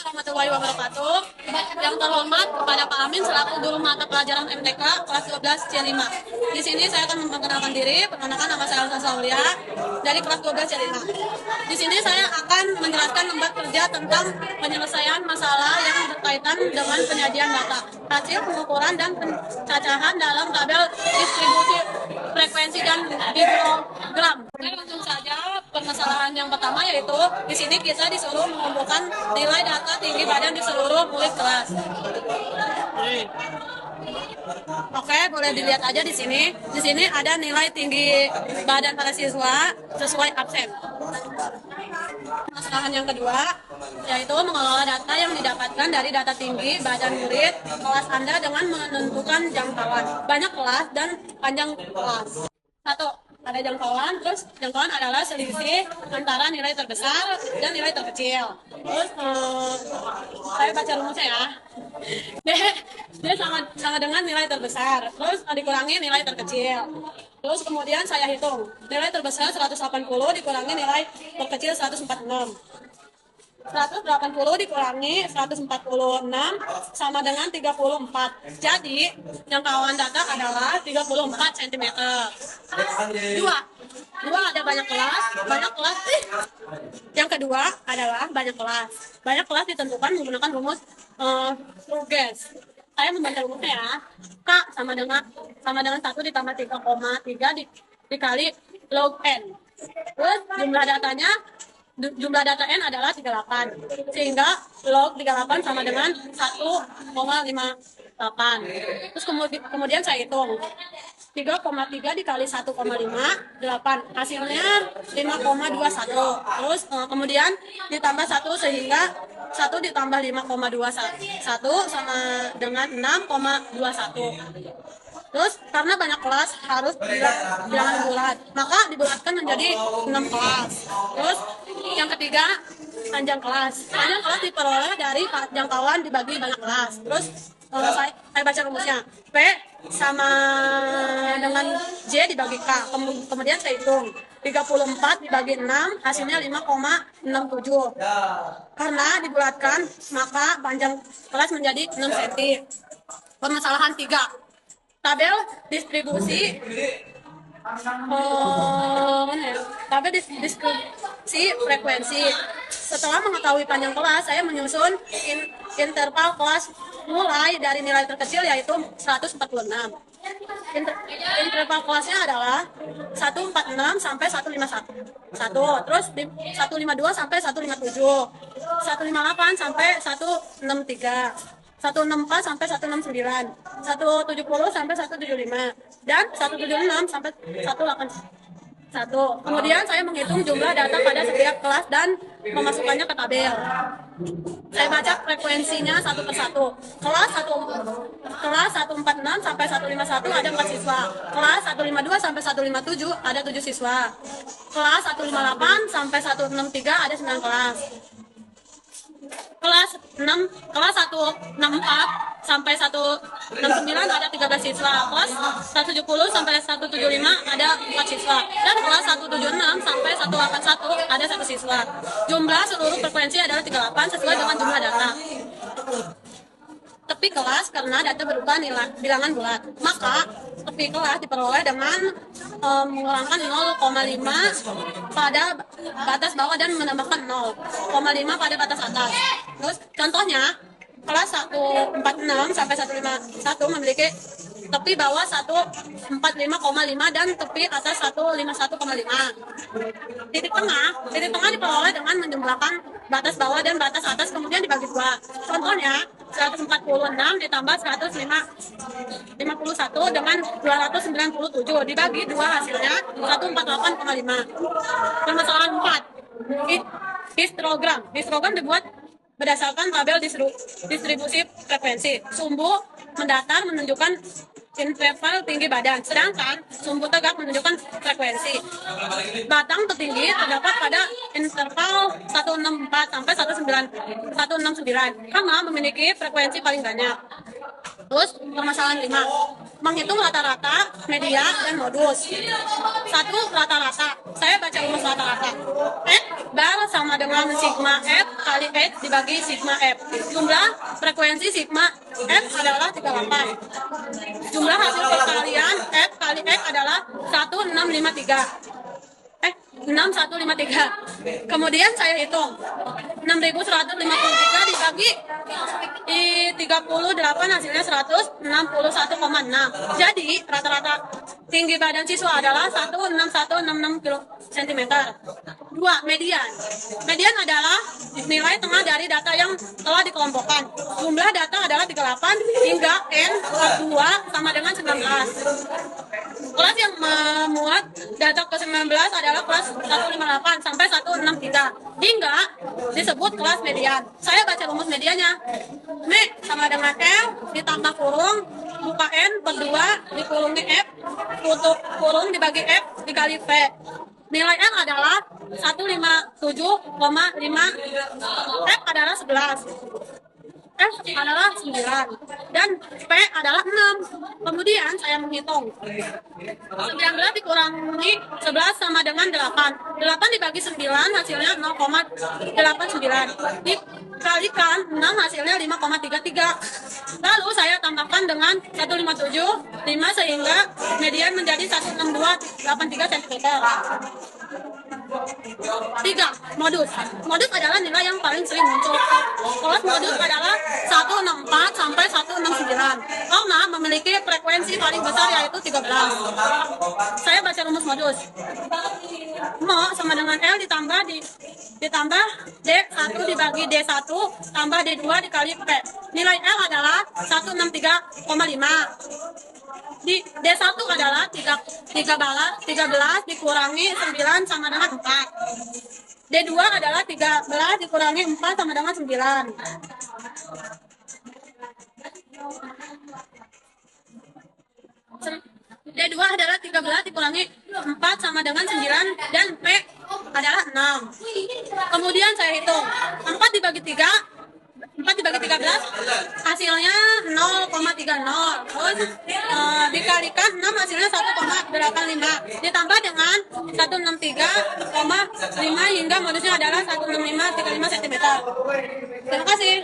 warahmatullahi wabarakatuh. Yang terhormat kepada Pak Amin selaku guru mata pelajaran MTK kelas 12 C5. Di sini saya akan memperkenalkan diri. Perkenalkan, nama saya Alsa Saulia dari kelas 12 C5. Di sini saya akan menjelaskan lembar kerja tentang penyelesaian masalah yang berkaitan dengan penyajian data, hasil pengukuran dan pencacahan dalam tabel distribusi frekuensi dan hidrogram. Langsung saja, permasalahan yang pertama yaitu di sini kita disuruh mengumpulkan nilai data tinggi badan di seluruh murid kelas. Oke, boleh dilihat aja di sini. Di sini ada nilai tinggi badan para siswa sesuai absen. Permasalahan yang kedua yaitu mengelola data yang didapatkan dari data tinggi badan murid kelas Anda dengan menentukan jangkauan banyak kelas dan panjang kelas. Satu, ada jangkauan, terus jangkauan adalah selisih antara nilai terbesar dan nilai terkecil. Terus saya baca rumusnya ya. Dia sama dengan nilai terbesar, terus dikurangi nilai terkecil. Terus kemudian saya hitung, nilai terbesar 180 dikurangi nilai terkecil 146. 180 dikurangi 146 sama dengan 34. Jadi, jangkauan data adalah 34 cm. Dua ada banyak kelas. Yang kedua adalah banyak kelas. Banyak kelas ditentukan menggunakan rumus Ruges. Saya membaca rumusnya ya. K sama dengan 1 ditambah 3,3 dikali log N. Terus jumlah data N adalah 38, sehingga log 38 sama dengan 1,58. Terus kemudian saya hitung 3,3 dikali 1,5, 8. Hasilnya 5,21. Terus kemudian ditambah 1 sehingga 1 ditambah 5,21 sama dengan 6,21. Terus karena banyak kelas harus bilangan bulat, maka dibulatkan menjadi 6 kelas. Terus yang ketiga, panjang kelas. Panjang kelas diperoleh dari jangkauan dibagi banyak kelas. Terus saya baca rumusnya. P sama dengan J dibagi K. Kemudian saya hitung 34 dibagi 6 hasilnya 5,67. Karena dibulatkan maka panjang kelas menjadi 6 cm. Permasalahan 3. Tabel distribusi frekuensi. Setelah mengetahui panjang kelas, saya menyusun interval kelas mulai dari nilai terkecil yaitu 146. Interval kelasnya adalah 146 sampai 151. Terus 152 sampai 157. 158 sampai 163. 164 sampai 169, 170 sampai 175, dan 176 sampai 181. Kemudian saya menghitung jumlah data pada setiap kelas dan memasukkannya ke tabel. Saya baca frekuensinya satu persatu. Kelas 146 sampai 151 ada 4 siswa. Kelas 152 sampai 157 ada 7 siswa. Kelas 158 sampai 163 ada 9 kelas. Kelas 164 sampai 169 ada 13 siswa. Kelas 170 sampai 175 ada 4 siswa. Dan kelas 176 sampai 181 ada 1 siswa. Jumlah seluruh frekuensi adalah 38 sesuai dengan jumlah data. Tepi kelas karena data berupa bilangan bulat, maka tepi kelas diperoleh dengan mengurangkan 0,5 pada batas bawah dan menambahkan 0,5 pada batas atas. Terus contohnya kelas 146 sampai 151 memiliki tepi bawah 145,5 dan tepi atas 151,5. Titik tengah diperoleh dengan menjumlahkan batas bawah dan batas atas kemudian dibagi 2. Contohnya 146 ditambah 151 dengan 297 dibagi 2 hasilnya 148,5. Permasalahan 4. Histogram dibuat berdasarkan tabel distribusi frekuensi. Sumbu mendatar menunjukkan interval tinggi badan, sedangkan sumbu tegak menunjukkan frekuensi. Batang tertinggi terdapat pada interval 164 sampai 169 karena memiliki frekuensi paling banyak. Terus permasalahan 5. menghitung rata-rata, media, dan modus. 1. Rata-rata. Saya baca rumus rata-rata. F bar sama dengan sigma F kali X dibagi sigma F. Jumlah frekuensi sigma F adalah 38. Jumlah hasil perkalian F kali X adalah 1653. 6153. Kemudian saya hitung 6153 dibagi 38 hasilnya 161,6. Jadi rata-rata tinggi badan siswa adalah 16166 cm. 2. Median. Median adalah nilai tengah dari data yang telah dikelompokkan. Jumlah data adalah 38 hingga N 2 sama dengan 19. Kelas yang memuat data ke-19 adalah kelas 158 sampai 163 hingga disebut kelas median. Saya baca rumus mediannya. M sama dengan L ditambah kurung buka N per 2 dikurungi F tutup kurung dibagi F dikali V. Nilai N adalah 157,5, F adalah 11. F adalah 9 dan P adalah 6. Kemudian saya menghitung 19 dikurangi 11 sama dengan 8. 8 dibagi 9 hasilnya 0,89. Dikalikan 6 hasilnya 5,33. Lalu saya tambahkan dengan 157 5 sehingga median menjadi 16283 cm. 3. Modus. Modus adalah nilai yang paling sering muncul. Kelas modus adalah 164 sampai 169 karena memiliki frekuensi paling besar yaitu 13. Saya baca rumus modus. Mo sama dengan L ditambah D1 dibagi D1 tambah D2 dikali P. Nilai L adalah 163,5. Di D1 adalah 13 dikurangi 9 sama dengan 4. D2 adalah 13 dikurangi 4 sama dengan 9. D2 adalah 13 dikurangi 4 sama dengan 9 dan P adalah 6. Kemudian saya hitung 4 dibagi 13 hasilnya 0,30. Terus dikalikan 6 hasilnya 1,85 ditambah dengan 163,5 hingga modusnya adalah 16535 cm. Terima kasih.